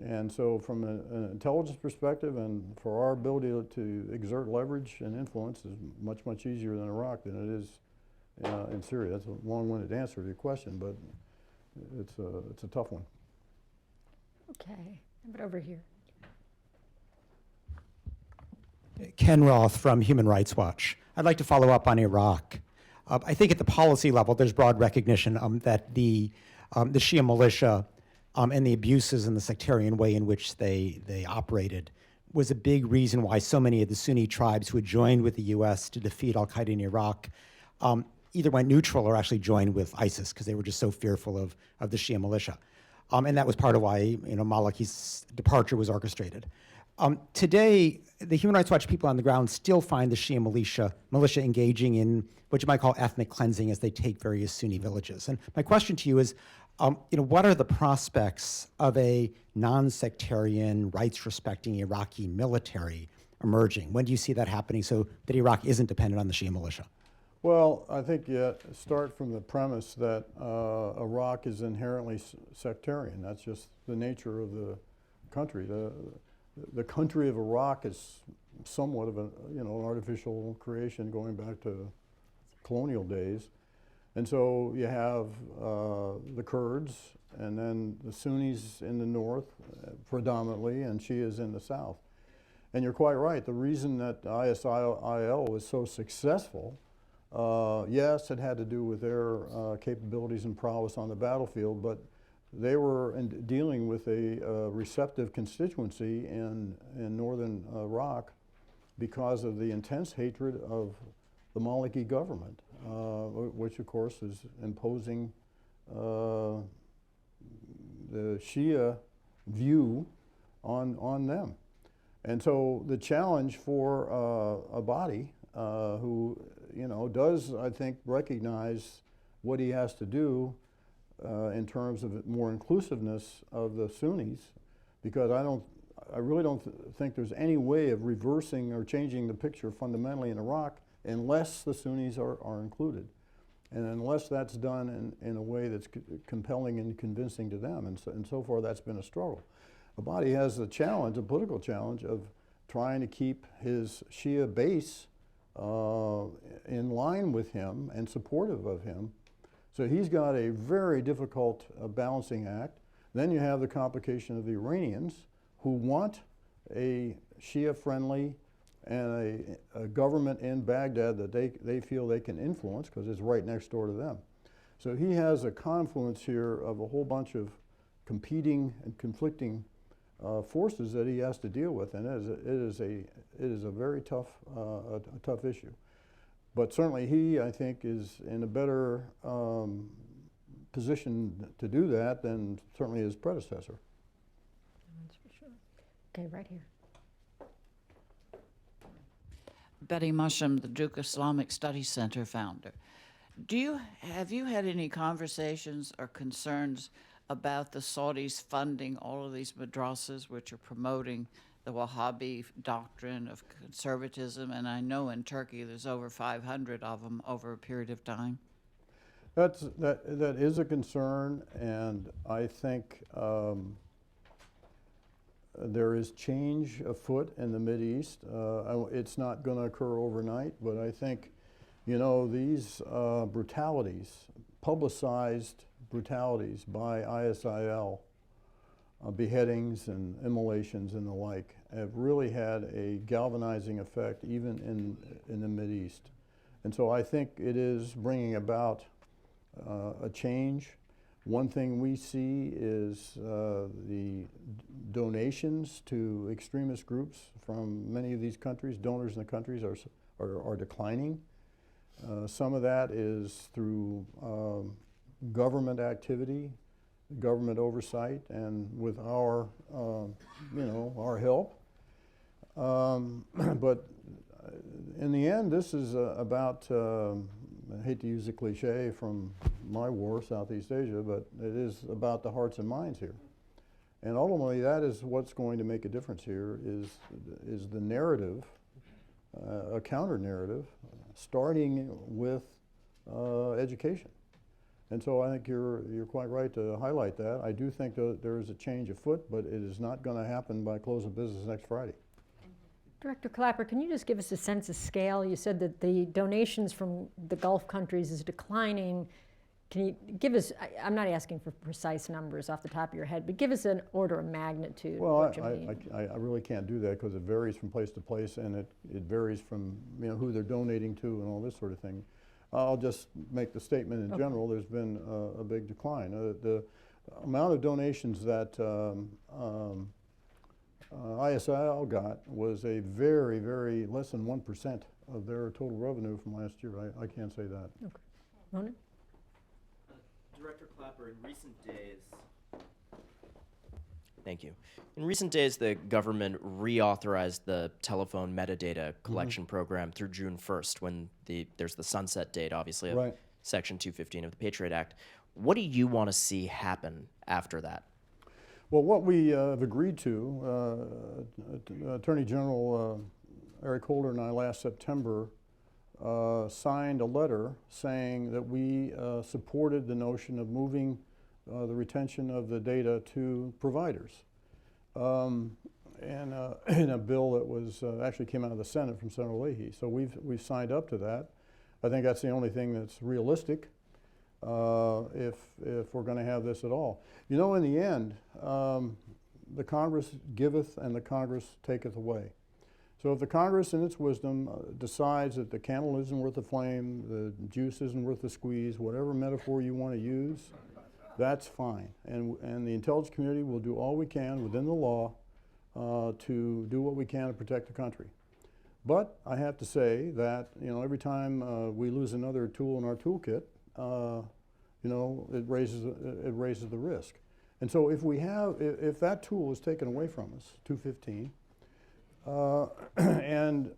And so from an intelligence perspective, and for our ability to exert leverage and influence, is much, much easier in Iraq than it is in Syria. That's a long-winded answer to your question, but it's a tough one. Okay, but over here. Ken Roth from Human Rights Watch. I'd like to follow up on Iraq. I think at the policy level, there's broad recognition that the Shia militia and the abuses and the sectarian way in which they operated was a big reason why so many of the Sunni tribes who had joined with the U.S. to defeat al-Qaeda in Iraq either went neutral or actually joined with ISIS, because they were just so fearful of the Shia militia. And that was part of why Maliki's departure was orchestrated. Today, the Human Rights Watch people on the ground still find the Shia militia engaging in what you might call ethnic cleansing as they take various Sunni villages. And my question to you is, what are the prospects of a non-sectarian, rights-respecting Iraqi military emerging? When do you see that happening so that Iraq isn't dependent on the Shia militia? Well, I think you start from the premise that Iraq is inherently sectarian. That's just the nature of the country. The country of Iraq is somewhat of an artificial creation going back to colonial days. And so you have the Kurds, and then the Sunnis in the north predominantly, and Shias in the south. And you're quite right. The reason that ISIL was so successful, yes, it had to do with their capabilities and prowess on the battlefield, but they were dealing with a receptive constituency in northern Iraq because of the intense hatred of the Maliki government, which of course is imposing the Shia view on them. And so the challenge for a body who, does, I think, recognize what he has to do in terms of more inclusiveness of the Sunnis, because I really don't think there's any way of reversing or changing the picture fundamentally in Iraq unless the Sunnis are included. And unless that's done in a way that's compelling and convincing to them, and so far that's been a struggle. Abadi has a challenge, a political challenge, of trying to keep his Shia base in line with him and supportive of him. So he's got a very difficult balancing act. Then you have the complication of the Iranians, who want a Shia-friendly and a government in Baghdad that they feel they can influence because it's right next door to them. So he has a confluence here of a whole bunch of competing and conflicting forces that he has to deal with, and it is a very tough tough issue. But certainly he, I think, is in a better position to do that than certainly his predecessor. That's for sure. Okay, right here. Betty Musham, the Duke Islamic Studies Center founder. Have you had any conversations or concerns about the Saudis funding all of these madrasas which are promoting the Wahhabi doctrine of conservatism? And I know in Turkey there's over 500 of them over a period of time. That is a concern, and I think there is change afoot in the Mideast. It's not going to occur overnight, but I think, these brutalities, publicized brutalities by ISIL, beheadings and immolations and the like, have really had a galvanizing effect even in the Mideast. And so I think it is bringing about a change. One thing we see is the donations to extremist groups from many of these countries, donors in the countries, are declining. Some of that is through government activity, government oversight, and with our help. But in the end, this is about, I hate to use a cliche from my war, Southeast Asia, but it is about the hearts and minds here. And ultimately, that is what's going to make a difference here, is the narrative, a counter-narrative, starting with education. And so I think you're quite right to highlight that. I do think that there is a change afoot, but it is not going to happen by close of business next Friday. Director Clapper, can you just give us a sense of scale? You said that the donations from the Gulf countries is declining. Can you give us, I'm not asking for precise numbers off the top of your head, but give us an order of magnitude. Well, what you mean. I really can't do that because it varies from place to place, and it varies from who they're donating to and all this sort of thing. I'll just make the statement in general. There's been a big decline. The amount of donations that ISIL got was a very, very less than 1% of their total revenue from last year. I can't say that. Okay. Ronan? Director Clapper, in recent days, thank you. In recent days, the government reauthorized the telephone metadata collection program through June 1st, when there's the sunset date, obviously, of Right. Section 215 of the Patriot Act. What do you want to see happen after that? Well, what we have agreed to, Attorney General Eric Holder and I last September signed a letter saying that we supported the notion of moving the retention of the data to providers. And in a bill that was actually came out of the Senate from Senator Leahy. So we've signed up to that. I think that's the only thing that's realistic if we're going to have this at all. In the end, the Congress giveth and the Congress taketh away. So if the Congress, in its wisdom, decides that the candle isn't worth the flame, the juice isn't worth the squeeze, whatever metaphor you want to use, that's fine. And the intelligence community will do all we can within the law to do what we can to protect the country. But I have to say that every time we lose another tool in our toolkit, it raises the risk. And so if that tool is taken away from us, 215, and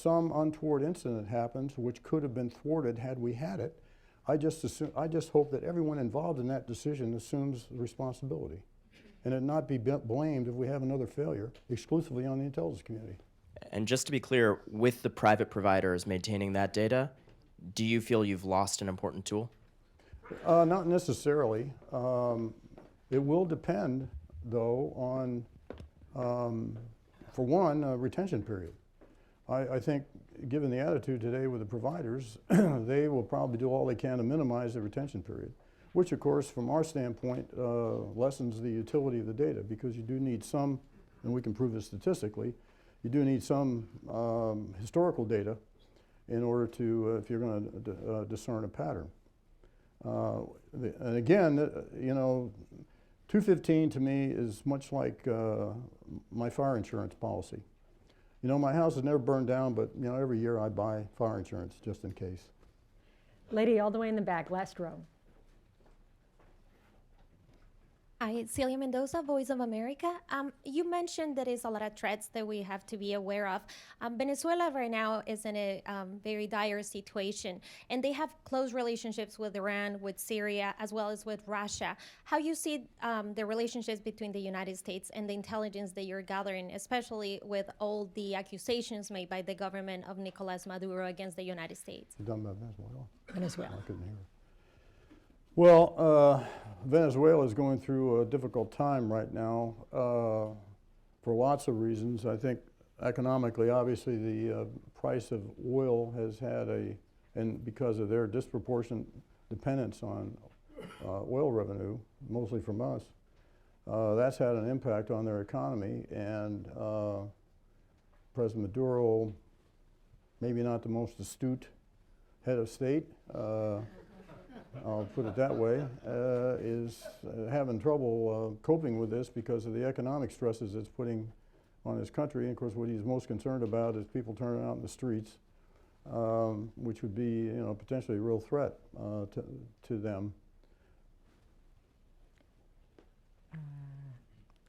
some untoward incident happens, which could have been thwarted had we had it, I just hope that everyone involved in that decision assumes responsibility, and it not be blamed if we have another failure exclusively on the intelligence community. And just to be clear, with the private providers maintaining that data, do you feel you've lost an important tool? Not necessarily. It will depend, though, on, for one, a retention period. I think, given the attitude today with the providers, they will probably do all they can to minimize the retention period, which, of course, from our standpoint, lessens the utility of the data, because you do need some, and we can prove this statistically, you do need some historical data in order to, if you're going to discern a pattern. And again, you know, 215 to me is much like my fire insurance policy. You know, my house has never burned down, but you know, every year I buy fire insurance just in case. Lady all the way in the back, last row. Hi, Celia Mendoza, Voice of America. You mentioned there is a lot of threats that we have to be aware of. Venezuela right now is in a very dire situation, and they have close relationships with Iran, with Syria, as well as with Russia. How you see the relationships between the United States and the intelligence that you're gathering, especially with all the accusations made by the government of Nicolas Maduro against the United States? You're talking about Venezuela? Venezuela. I couldn't hear. Well, Venezuela is going through a difficult time right now for lots of reasons. I think economically, obviously, the price of oil has had and because of their disproportionate dependence on oil revenue, mostly from us, that's had an impact on their economy. And President Maduro, maybe not the most astute head of state, I'll put it that way, is having trouble coping with this because of the economic stresses it's putting on his country. And of course, what he's most concerned about is people turning out in the streets, which would be, you know, potentially a real threat to them.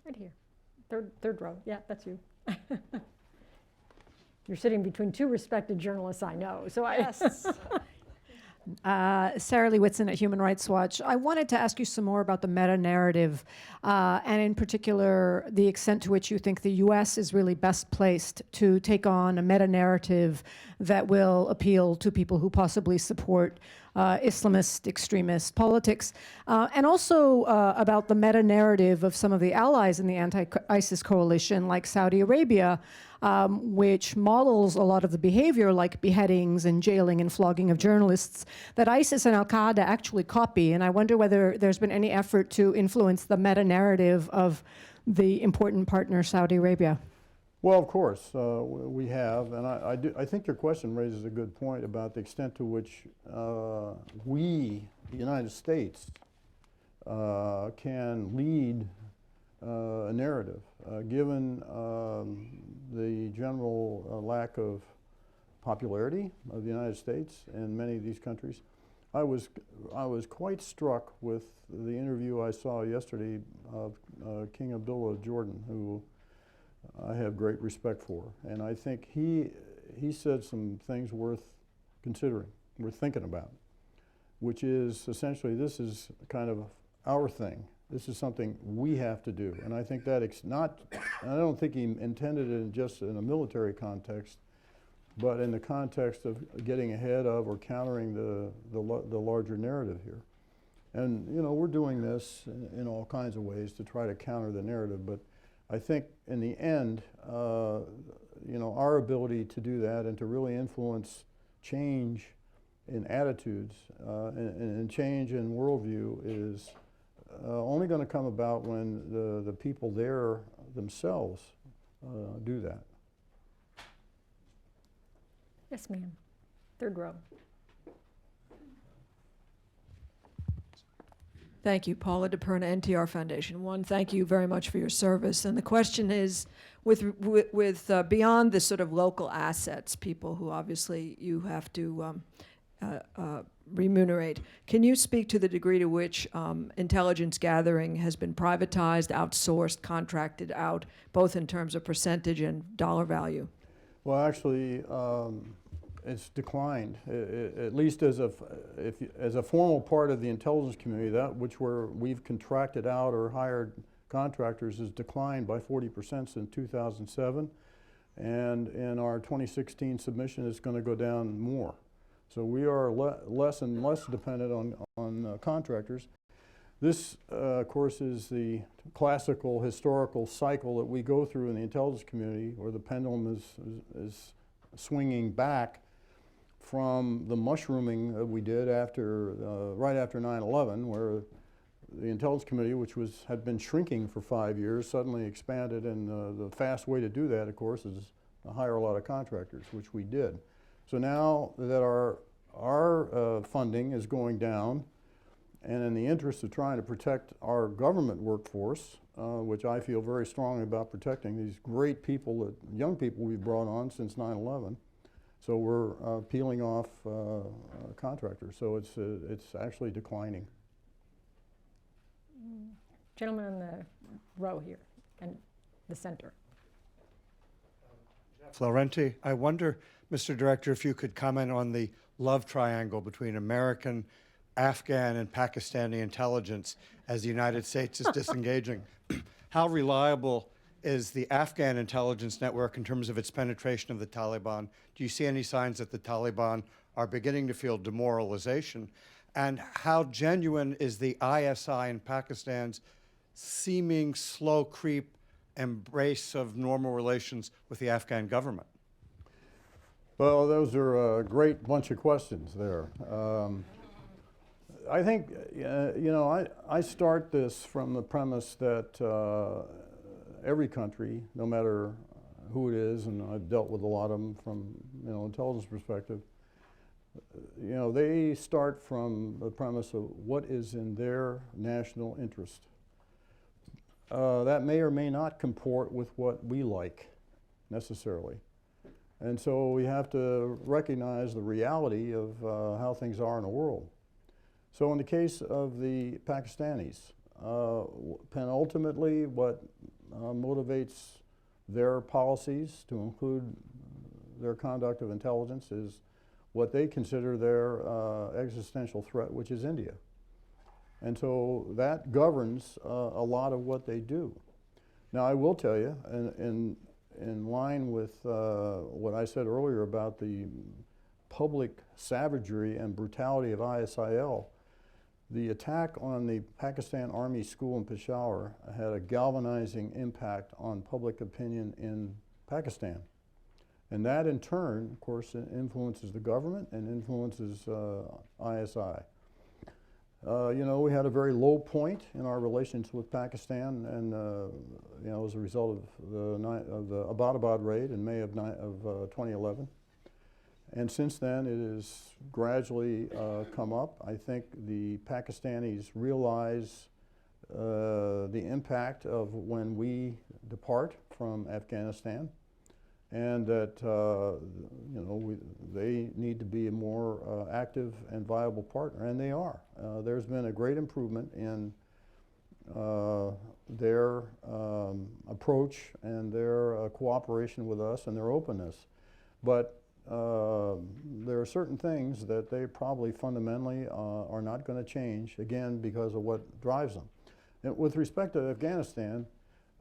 Right here, third row. Yeah, that's you. You're sitting between two respected journalists I know, so Yes. Sarah Lee Whitson at Human Rights Watch. I wanted to ask you some more about the meta-narrative, and in particular, the extent to which you think the U.S. is really best placed to take on a meta-narrative that will appeal to people who possibly support Islamist extremist politics, and also about the meta-narrative of some of the allies in the anti-ISIS coalition, like Saudi Arabia, which models a lot of the behavior, like beheadings and jailing and flogging of journalists, that ISIS and Al-Qaeda actually copy. And I wonder whether there's been any effort to influence the meta-narrative of the important partner, Saudi Arabia. Well, of course, we have, and I think your question raises a good point about the extent to which we, the United States, can lead a narrative, given the general lack of popularity of the United States in many of these countries. I was quite struck with the interview I saw yesterday of King Abdullah of Jordan, who I have great respect for, and I think he said some things worth considering, worth thinking about, which is essentially, this is kind of our thing. This is something we have to do, and I think that I don't think he intended it just in a military context, but in the context of getting ahead of or countering the larger narrative here. And you know, we're doing this in all kinds of ways to try to counter the narrative, but I think in the end, you know, our ability to do that and to really influence change in attitudes and change in worldview is only going to come about when the people there themselves do that. Yes, ma'am. Third row. Thank you, Paula DePerna, NTR Foundation. One, thank you very much for your service. And the question is, with beyond the sort of local assets, people who obviously you have to remunerate, can you speak to the degree to which intelligence gathering has been privatized, outsourced, contracted out, both in terms of percentage and dollar value? Well, actually, it's declined, at least as a, as a formal part of the intelligence community, that which we've contracted out or hired contractors has declined by 40% since 2007. And in our 2016 submission, it's going to go down more. So we are less and less dependent on contractors. This, of course, is the classical historical cycle that we go through in the intelligence community, where the pendulum is swinging back from the mushrooming that we did after, right after 9/11, where the intelligence community, which had been shrinking for 5 years, suddenly expanded, and the fast way to do that, of course, is to hire a lot of contractors, which we did. So now that our funding is going down, and in the interest of trying to protect our government workforce, which I feel very strongly about protecting, these great people, young people we've brought on since 9/11, so we're peeling off contractors. So it's actually declining. Gentleman in the row here and the center. Florenti, I wonder, Mr. Director, if you could comment on the love triangle between American, Afghan, and Pakistani intelligence as the United States is disengaging. How reliable is the Afghan intelligence network in terms of its penetration of the Taliban? Do you see any signs that the Taliban are beginning to feel demoralization? And how genuine is the ISI in Pakistan's seeming slow creep embrace of normal relations with the Afghan government? Well, those are a great bunch of questions there. I think, you know, I start this from the premise that every country, no matter who it is, and I've dealt with a lot of them from, you know, intelligence perspective, you know, they start from the premise of what is in their national interest. That may or may not comport with what we like, necessarily. And so we have to recognize the reality of how things are in the world. So in the case of the Pakistanis, ultimately what motivates their policies to include their conduct of intelligence is what they consider their existential threat, which is India. And so that governs a lot of what they do. Now, I will tell you, in line with what I said earlier about the public savagery and brutality of ISIL, the attack on the Pakistan Army School in Peshawar had a galvanizing impact on public opinion in Pakistan. And that, in turn, of course, influences the government and influences ISI. You know, we had a very low point in our relations with Pakistan, and you know, as a result of the Abbottabad raid in May of 2011. And since then, it has gradually come up. I think the Pakistanis realize the impact of when we depart from Afghanistan, and that you know, they need to be a more active and viable partner, and they are. There's been a great improvement in their approach and their cooperation with us and their openness. But there are certain things that they probably fundamentally are not going to change, again, because of what drives them. And with respect to Afghanistan,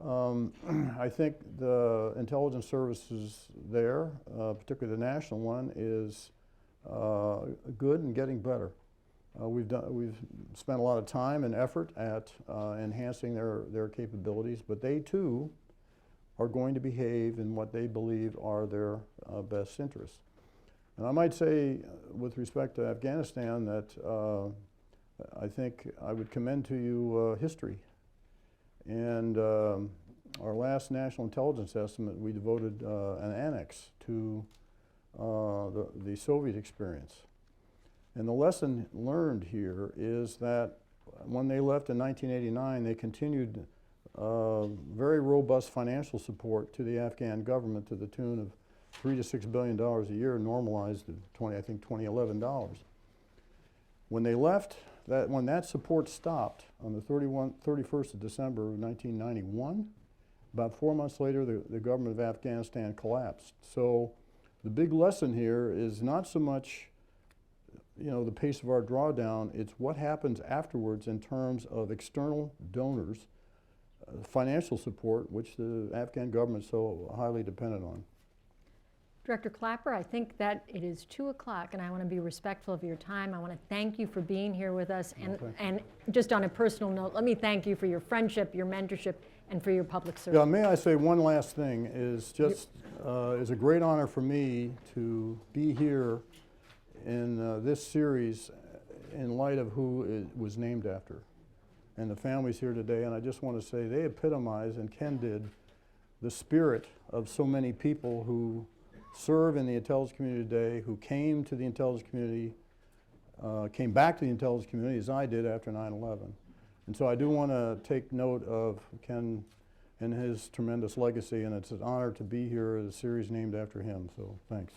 I think the intelligence services there, particularly the national one, is good and getting better. We've spent a lot of time and effort at enhancing their capabilities, but they too are going to behave in what they believe are their best interests. And I might say, with respect to Afghanistan, that I think I would commend to you history. And our last national intelligence estimate, we devoted an annex to the Soviet experience. And the lesson learned here is that when they left in 1989, they continued very robust financial support to the Afghan government to the tune of $3 to $6 billion a year, normalized to I think $2011. When they left, when that support stopped on the 31st of December of 1991, About 4 months later, the government of Afghanistan collapsed. So the big lesson here is not so much, you know, the pace of our drawdown, it's what happens afterwards in terms of external donors, financial support, which the Afghan government is so highly dependent on. Director Clapper, I think that it is 2 o'clock, and I want to be respectful of your time. I want to thank you for being here with us. And just on a personal note, let me thank you for your friendship, your mentorship, and for your public service. Yeah, may I say one last thing, is just, it's a great honor for me to be here in this series in light of who it was named after. And the families here today, and I just want to say they epitomize, and Ken did, the spirit of so many people who serve in the intelligence community today, who came to the intelligence community, came back to the intelligence community as I did after 9/11. And so I do want to take note of Ken and his tremendous legacy, and it's an honor to be here at a series named after him, so thanks.